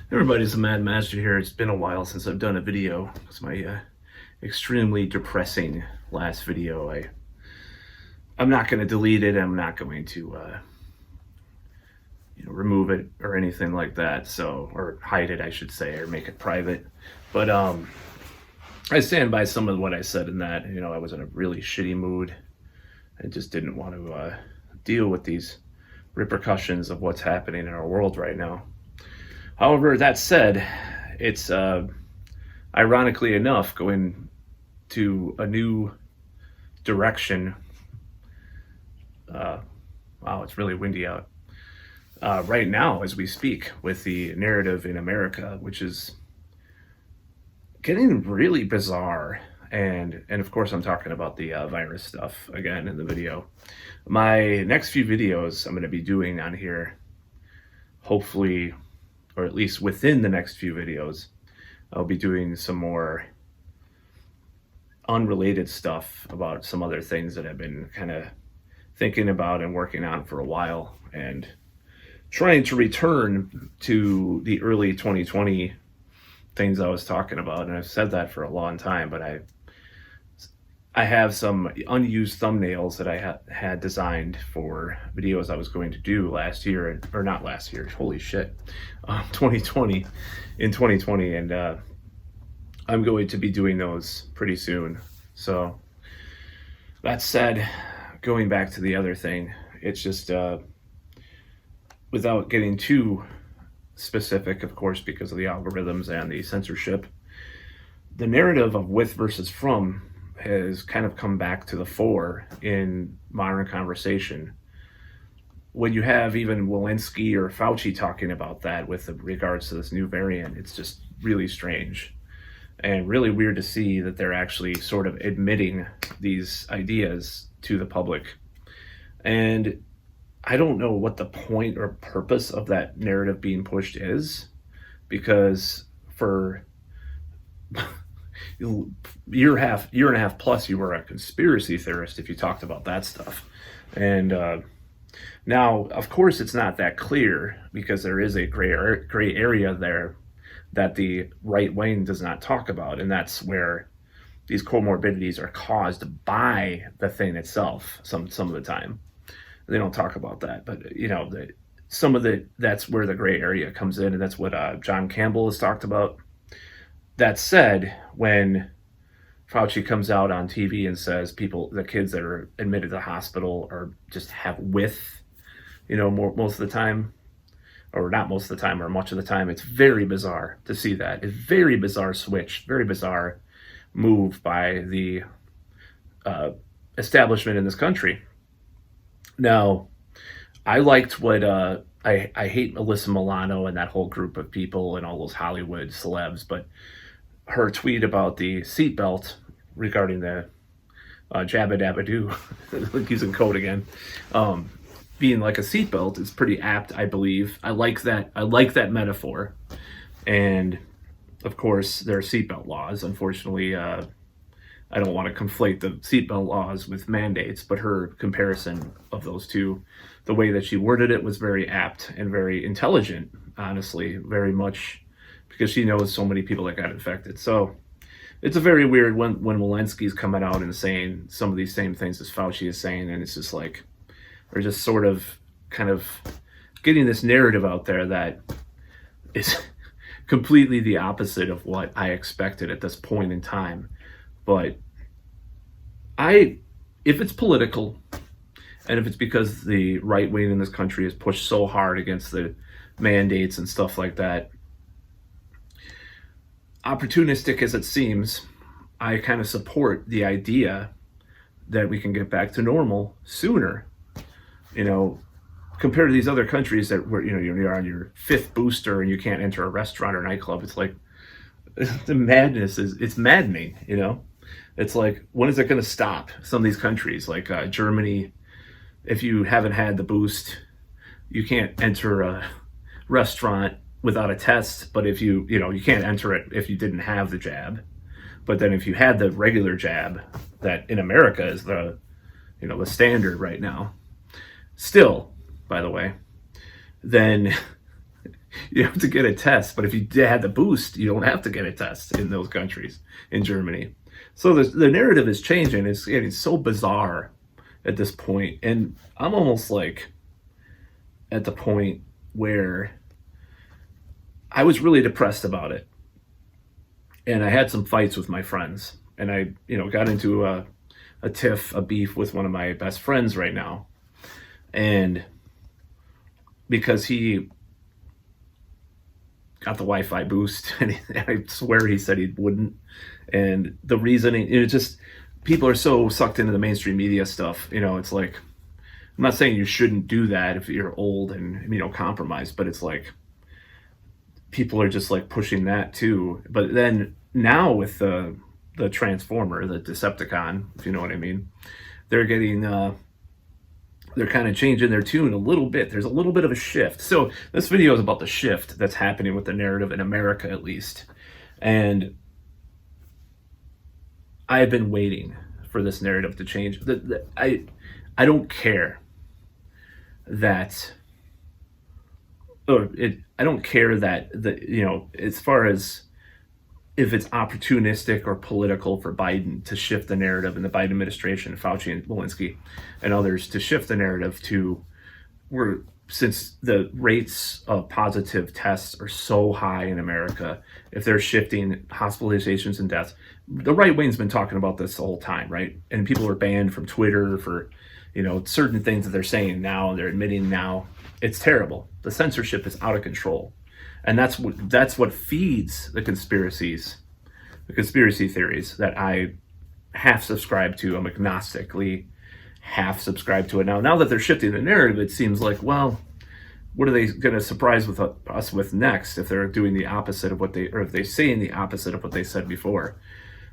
Everybody's a Mad Master here. It's been a while since I've done a video. It's my extremely depressing last video. I'm not going to delete it. I'm not going to remove it or anything like that. So, or hide it, I should say, or make it private. But I stand by some of what I said in that. I was in a really shitty mood. I just didn't want to deal with these repercussions of what's happening in our world right now. However, that said, it's ironically enough going to a new direction. Wow, it's really windy out. Right now, as we speak, with the narrative in America, which is getting really bizarre. And of course, I'm talking about the virus stuff again in the video. My next few videos I'm going to be doing on here, hopefully, or at least within the next few videos, I'll be doing some more unrelated stuff about some other things that I've been kind of thinking about and working on for a while, and trying to return to the early 2020 things I was talking about. And I've said that for a long time, but I have some unused thumbnails that I had designed for videos I was going to do last year, or not last year, holy shit, 2020, in 2020, and I'm going to be doing those pretty soon. So that said, going back to the other thing, it's just, without getting too specific, of course, because of the algorithms and the censorship, the narrative of with versus from has kind of come back to the fore in modern conversation. When you have even Walensky or Fauci talking about that with regards to this new variant, it's just really strange and really weird to see that they're actually sort of admitting these ideas to the public. And I don't know what the point or purpose of that narrative being pushed is, because for year and a half plus, you were a conspiracy theorist if you talked about that stuff. And now, of course, it's not that clear, because there is a gray area there that the right wing does not talk about, and that's where these comorbidities are caused by the thing itself. Some of the time, they don't talk about that, but that's where the gray area comes in, and that's what John Campbell has talked about. That said, when Fauci comes out on TV and says the kids that are admitted to the hospital are just have most of the time, or not most of the time, or much of the time, it's very bizarre to see that. It's very bizarre switch, very bizarre move by the establishment in this country. Now, I liked what I hate Alyssa Milano and that whole group of people and all those Hollywood celebs, but her tweet about the seatbelt regarding the Jabba Dabba Doo, using code again, being like a seatbelt is pretty apt, I believe. I like that metaphor. And of course, there are seatbelt laws. Unfortunately, I don't want to conflate the seatbelt laws with mandates, but her comparison of those two, the way that she worded it, was very apt and very intelligent, honestly, very much, because she knows so many people that got infected. So it's a very weird when Walensky's coming out and saying some of these same things as Fauci is saying, and it's just like, they're just sort of kind of getting this narrative out there that is completely the opposite of what I expected at this point in time. But if it's political, and if it's because the right wing in this country has pushed so hard against the mandates and stuff like that, opportunistic as it seems, I kind of support the idea that we can get back to normal sooner. Compared to these other countries that where you're on your fifth booster and you can't enter a restaurant or nightclub, it's like the madness it's maddening. It's like, when is it going to stop? Some of these countries, like Germany, if you haven't had the boost, you can't enter a restaurant without a test. But if you can't enter it if you didn't have the jab. But then if you had the regular jab, that in America is the standard right now, still, by the way, then You have to get a test, but if you had the boost, you don't have to get a test in those countries, in Germany. So the narrative is changing. It's getting so bizarre at this point, and I'm almost like at the point where I was really depressed about it, and I had some fights with my friends, and I, got into a tiff, a beef with one of my best friends right now, and because he got the Wi-Fi boost, and I swear he said he wouldn't, and the reasoning, it just, people are so sucked into the mainstream media stuff. It's like, I'm not saying you shouldn't do that if you're old and compromised, but it's like people are just like pushing that too. But then now with the Transformer, the Decepticon, if you know what I mean, they're getting they're kind of changing their tune a little bit. There's a little bit of a shift. So this video is about the shift that's happening with the narrative in America, at least. And I have been waiting for this narrative to change. I don't care that, I don't care that as far as if it's opportunistic or political for Biden to shift the narrative, and the Biden administration, Fauci and Walensky and others, to shift the narrative to since the rates of positive tests are so high in America, if they're shifting hospitalizations and deaths, the right wing's been talking about this the whole time, right? And people are banned from Twitter for, certain things that they're saying now, and they're admitting now. It's terrible. The censorship is out of control. And that's what feeds the conspiracy theories that I half subscribe to. I'm agnostically half subscribe to it now. Now that they're shifting the narrative, it seems like, well, what are they going to surprise us with next if they're doing the opposite of or if they're saying the opposite of what they said before?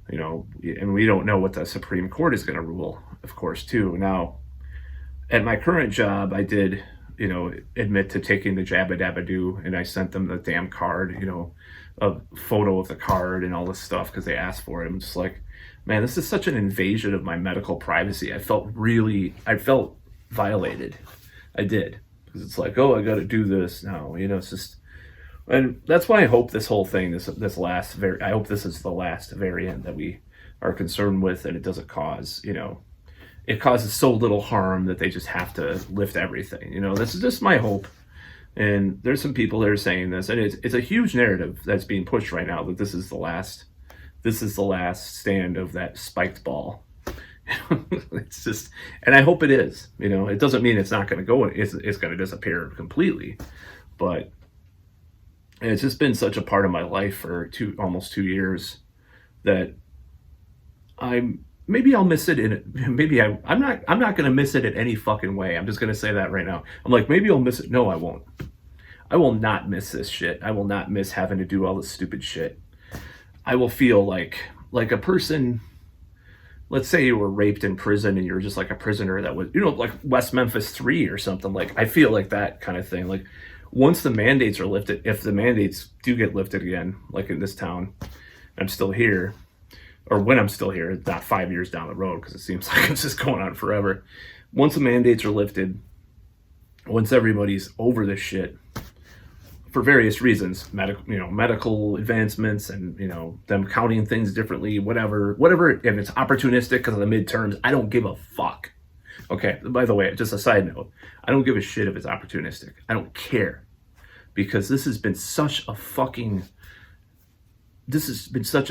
And we don't know what the Supreme Court is going to rule, of course, too. Now, at my current job, I did admit to taking the Jabba Dabba Do, and I sent them the damn card, a photo of the card and all this stuff because they asked for it. I'm just like, man, this is such an invasion of my medical privacy. I felt violated. I did, because it's like, oh, I got to do this now. It's just, and that's why I hope this whole thing, I hope this is the last variant that we are concerned with, and it doesn't cause, it causes so little harm that they just have to lift everything. This is just my hope. And there's some people that are saying this, and it's a huge narrative that's being pushed right now that this is the last stand of that spiked ball. It's just, and I hope it is. It doesn't mean it's not going to go. It's going to disappear completely, but it's just been such a part of my life for almost 2 years that maybe I'll miss it I'm not going to miss it in any fucking way. I'm just going to say that right now. I'm like, maybe I'll miss it. No, I won't. I will not miss this shit. I will not miss having to do all this stupid shit. I will feel like a person, let's say you were raped in prison and you're just like a prisoner that was, like West Memphis 3 or something. Like, I feel like that kind of thing. Like, once the mandates are lifted, if the mandates do get lifted again, like in this town, I'm still here, or when I'm still here, it's not 5 years down the road, because it seems like it's just going on forever. Once the mandates are lifted, once everybody's over this shit, for various reasons, medical advancements, and them counting things differently, whatever. If it's opportunistic because of the midterms, I don't give a fuck. Okay. By the way, just a side note, I don't give a shit if it's opportunistic. I don't care, because this has been such a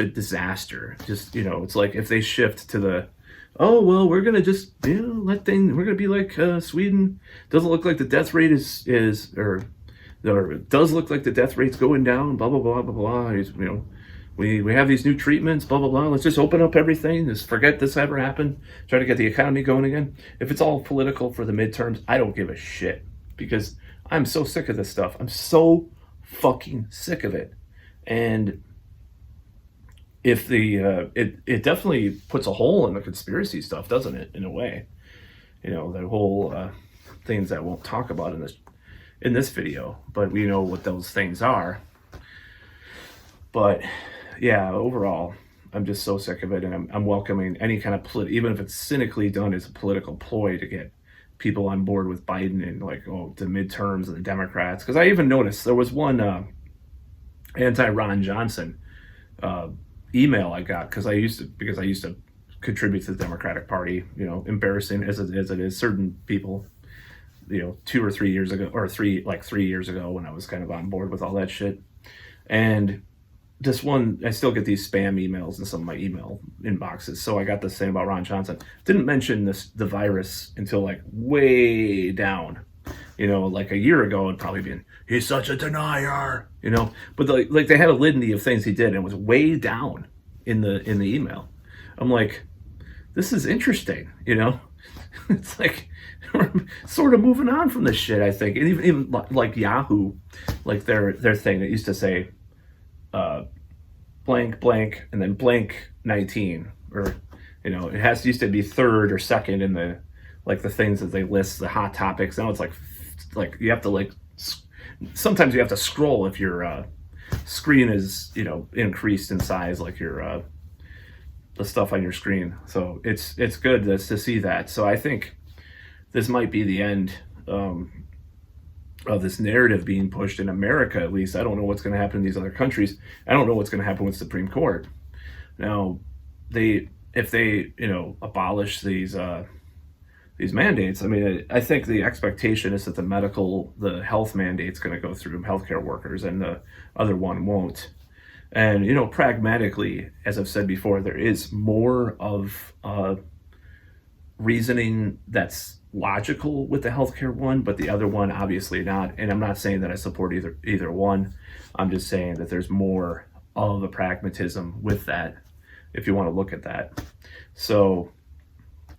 disaster. Just, it's like if they shift to the, oh, well, we're going to just, we're going to be like Sweden. Doesn't look like the death rate or it does look like the death rate's going down, blah, blah, blah, blah, blah. We have these new treatments, blah, blah, blah. Let's just open up everything. Just forget this ever happened. Try to get the economy going again. If it's all political for the midterms, I don't give a shit, because I'm so sick of this stuff. I'm so fucking sick of it. And if it definitely puts a hole in the conspiracy stuff, doesn't it, in a way? The whole things I won't talk about in this video, but we know what those things are. But yeah, overall, I'm just so sick of it, and I'm welcoming any kind of even if it's cynically done as a political ploy to get people on board with Biden and like, oh, the midterms and the Democrats. Because I even noticed there was one anti-Ron Johnson uh, email I got because I used to contribute to the Democratic Party. You know, embarrassing as it is, certain people. You know, 2 or 3 years ago, or 3 years ago, when I was kind of on board with all that shit, and this one, I still get these spam emails in some of my email inboxes. So I got this thing about Ron Johnson. Didn't mention the virus until like way down. You know, like a year ago, it'd probably been, he's such a denier. You know, but like they had a litany of things he did, and it was way down in the email. I'm like, this is interesting. You know, it's like we're sort of moving on from this shit. I think, and even like Yahoo, like their thing that used to say, blank blank and then blank 19, or you know, it used to be third or second in the like the things that they list, the hot topics. Now it's like you have to like sometimes you have to scroll if your screen is, you know, increased in size, like your the stuff on your screen. So it's good to see that. So I think this might be the end of this narrative being pushed in America, at least. I don't know what's going to happen in these other countries. I don't know what's going to happen with Supreme Court. Now, if they you know, abolish these mandates, I mean, I think the expectation is that the health mandate's going to go through healthcare workers, and the other one won't. And you know, pragmatically, as I've said before, there is more of reasoning that's logical with the healthcare one, but the other one obviously not. And I'm not saying that I support either one. I'm just saying that there's more of a pragmatism with that, if you want to look at that. So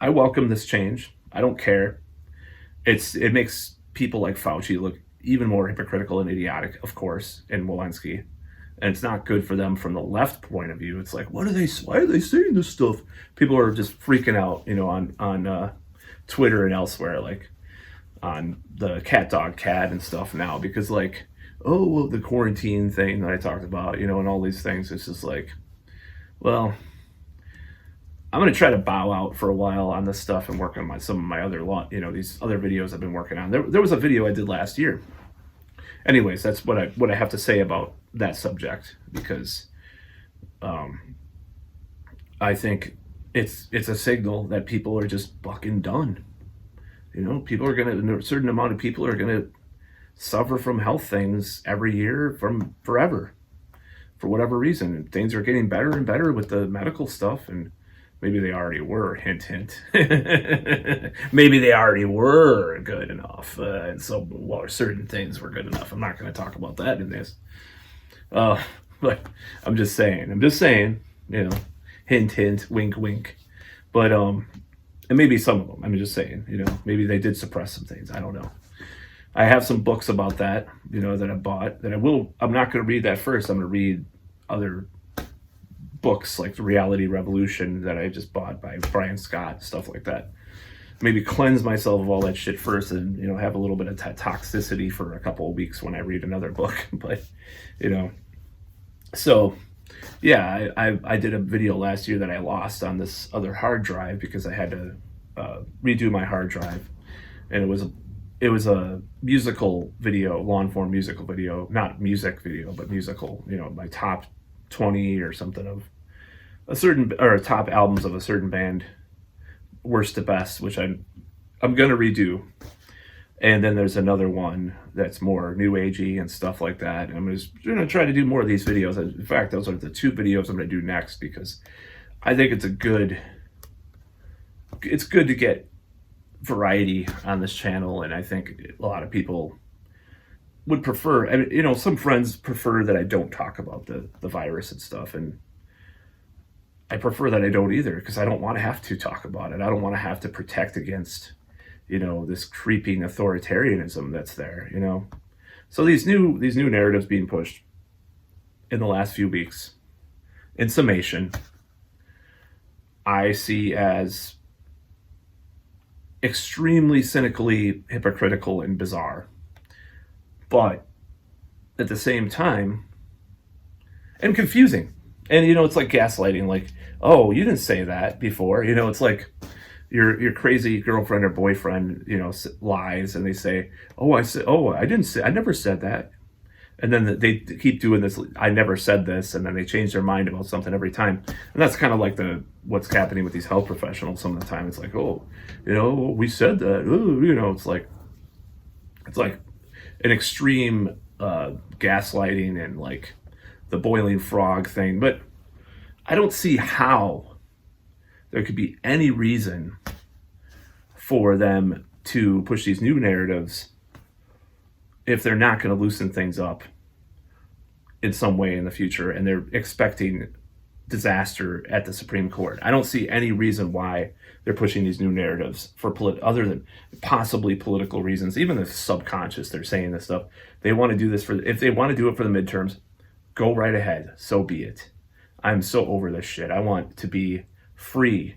I welcome this change. I don't care. It makes people like Fauci look even more hypocritical and idiotic, of course, and Walensky. And it's not good for them from the left point of view. It's like, why are they saying this stuff? People are just freaking out, you know, on Twitter and elsewhere, like on the cat and stuff now, because like, oh, well, the quarantine thing that I talked about, you know, and all these things. It's just like, well, I'm going to try to bow out for a while on this stuff and work on some of my other, you know, these other videos I've been working on. There was a video I did last year. Anyways, that's what I have to say about that subject, because I think it's a signal that people are just fucking done. You know, a certain amount of people are gonna suffer from health things every year from forever, for whatever reason. And things are getting better and better with the medical stuff, and maybe they already were. Hint, hint. Maybe they already were good enough, and so certain things were good enough. I'm not going to talk about that in this, but I'm just saying. You know, hint, hint, wink, wink. But and maybe some of them. I'm just saying. You know, maybe they did suppress some things. I don't know. I have some books about that, you know, that I bought. I'm not going to read that first. I'm going to read other books like The Reality Revolution that I just bought by Brian Scott, stuff like that. Maybe cleanse myself of all that shit first, and you know, have a little bit of toxicity for a couple of weeks when I read another book. But you know, so yeah, I did a video last year that I lost on this other hard drive because I had to redo my hard drive, and it was a musical video, long form musical video, not music video, but musical. You know, my top 20 or something of a certain, or top albums of a certain band, worst to best, which I'm gonna redo. And then there's another one that's more new agey and stuff like that. And I'm just gonna try to do more of these videos. In fact, those are the 2 videos I'm gonna do next, because I think it's good to get variety on this channel. And I think a lot of people would prefer, I mean, you know, some friends prefer that I don't talk about the virus and stuff, and I prefer that I don't either, because I don't want to have to talk about it. I don't want to have to protect against, you know, this creeping authoritarianism that's there, you know. So these new narratives being pushed in the last few weeks, in summation, I see as extremely cynically hypocritical and bizarre. But at the same time, and confusing. And, you know, it's like gaslighting, like, oh, you didn't say that before. You know, it's like, your crazy girlfriend or boyfriend, lies, and they say, "Oh, I didn't say, I never said that." And then they keep doing this. I never said this, and then they change their mind about something every time. And that's kind of like what's happening with these health professionals. Some of the time, it's like, oh, we said that. Ooh, it's like an extreme gaslighting and like the boiling frog thing. But I don't see how there could be any reason for them to push these new narratives if they're not going to loosen things up in some way in the future and they're expecting disaster at the Supreme Court. I don't see any reason why they're pushing these new narratives for other than possibly political reasons. Even the subconscious, they're saying this stuff. They want to do this if they want to do it for the midterms, go right ahead. So be it. I'm so over this shit. I want to be free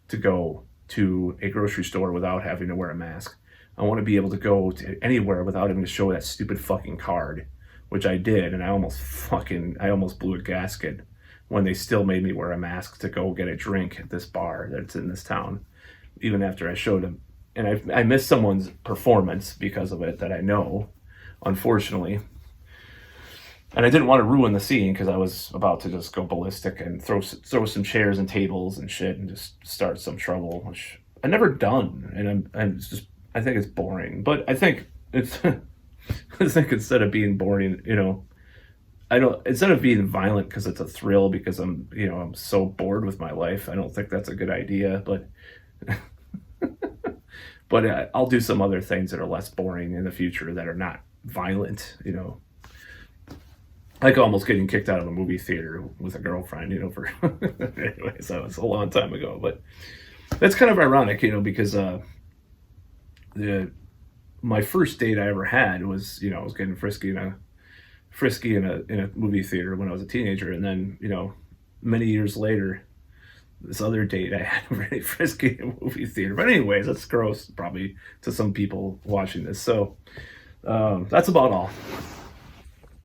to go to a grocery store without having to wear a mask. I want to be able to go to anywhere without having to show that stupid fucking card, which I did, and I almost blew a gasket when they still made me wear a mask to go get a drink at this bar that's in this town, even after I showed them. And I missed someone's performance because of it that I know, unfortunately. And I didn't want to ruin the scene because I was about to just go ballistic and throw some chairs and tables and shit and just start some trouble, which I never done. And I think it's boring, but I think it's, I think instead of being boring, instead of being violent because it's a thrill because I'm so bored with my life, I don't think that's a good idea, but, but I'll do some other things that are less boring in the future that are not violent, like almost getting kicked out of a movie theater with a girlfriend, for, anyways, that was a long time ago, but that's kind of ironic, because, my first date I ever had was, I was getting frisky in a movie theater when I was a teenager, and then, many years later, this other date I had really frisky in a movie theater. But anyways, that's gross probably to some people watching this. So that's about all.